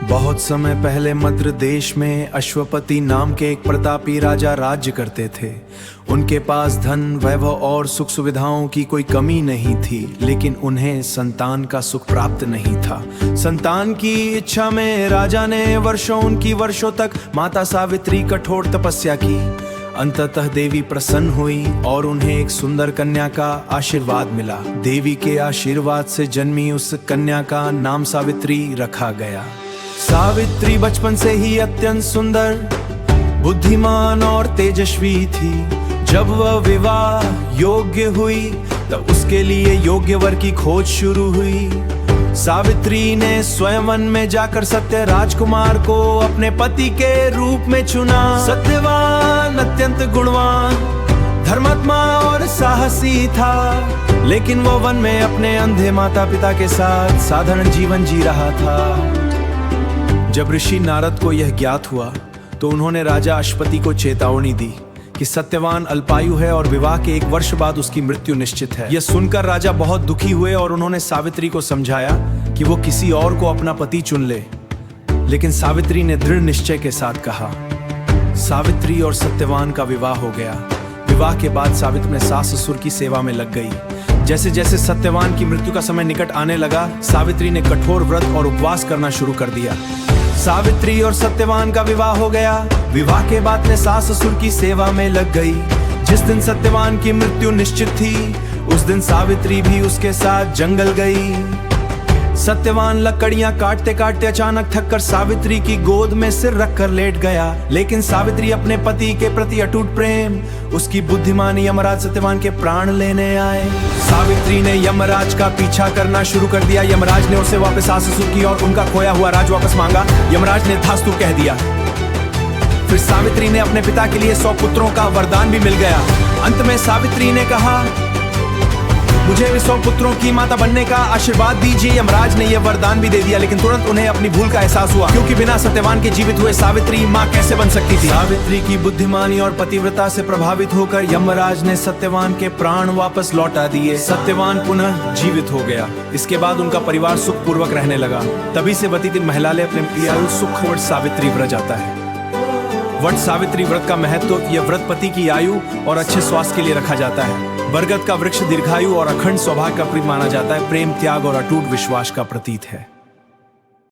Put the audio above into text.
बहुत समय पहले मद्र देश में अश्वपति नाम के एक प्रतापी राजा राज्य करते थे। उनके पास धन, वैभव और सुख सुविधाओं की कोई कमी नहीं थी, लेकिन उन्हें संतान का सुख प्राप्त नहीं था। संतान की इच्छा में राजा ने वर्षों तक माता सावित्री कठोर तपस्या की। अंततः देवी प्रसन्न हुई और उन्हें एक सुंदर कन्या का आशीर्वाद मिला। देवी के आशीर्वाद से जन्मी उस कन्या का नाम सावित्री रखा गया। सावित्री बचपन से ही अत्यंत सुंदर, बुद्धिमान और तेजस्वी थी। जब वह विवाह योग्य हुई तब उसके लिए योग्य वर की खोज शुरू हुई। सावित्री ने स्वयंवर में जाकर सत्य राजकुमार को अपने पति के रूप में चुना। सत्यवान, अत्यंत गुणवान, धर्मात्मा और साहसी था, लेकिन वो वन में अपने अंधे माता पिता के साथ साधारण जीवन जी रहा था। जब ऋषि नारद को यह ज्ञात हुआ तो उन्होंने राजा अश्वपति को चेतावनी दी कि सत्यवान अल्पायु है और विवाह के 1 वर्ष बाद उसकी मृत्यु निश्चित है। यह सुनकर राजा बहुत दुखी हुए और उन्होंने सावित्री को समझाया कि वो किसी और को अपना पति चुन ले, लेकिन सावित्री ने दृढ़ निश्चय के साथ कहा। सावित्री और सत्यवान का विवाह हो गया। विवाह के बाद सावित्री अपने सास ससुर की सेवा में लग गई। जैसे जैसे सत्यवान की मृत्यु का समय निकट आने लगा, सावित्री ने कठोर व्रत और उपवास करना शुरू कर दिया। सावित्री और सत्यवान का विवाह हो गया। विवाह के बाद में सास ससुर की सेवा में लग गई। जिस दिन सत्यवान की मृत्यु निश्चित थी, उस दिन सावित्री भी उसके साथ जंगल गई। सत्यवान लकड़ियां काटते काटते अचानक थककर सावित्री की गोद में सिर रखकर लेट गया। लेकिन सावित्री अपने पति के प्रति अटूट प्रेम, उसकी बुद्धिमानी यमराज सत्यवान के प्राण लेने आए। सावित्री ने यमराज का पीछा करना शुरू कर दिया। यमराज ने उसे वापस सास ससुर की और उनका खोया हुआ राज वापस मांगा। यमराज ने तथास्तु कह दिया। फिर सावित्री ने अपने पिता के लिए 100 पुत्रों का वरदान भी मिल गया। अंत में सावित्री ने कहा, मुझे भी 100 पुत्रों की माता बनने का आशीर्वाद दीजिए। यमराज ने यह वरदान भी दे दिया, लेकिन तुरंत उन्हें अपनी भूल का एहसास हुआ, क्योंकि बिना सत्यवान के जीवित हुए सावित्री मां कैसे बन सकती थी। सावित्री की बुद्धिमानी और पतिव्रता से प्रभावित होकर यमराज ने सत्यवान के प्राण वापस लौटा दिए। सत्यवान पुनः जीवित हो गया। इसके बाद उनका परिवार सुखपूर्वक रहने लगा। तभी से व्यतीत महिलाएं अपने प्रियायु सुखवट सावित्री व्रत जाता है। वट सावित्री व्रत का महत्व, यह व्रत पति की आयु और अच्छे स्वास्थ्य के लिए रखा जाता है। बरगद का वृक्ष दीर्घायु और अखंड सौभाग्य का प्रतीक माना जाता है। प्रेम, त्याग और अटूट विश्वास का प्रतीक है।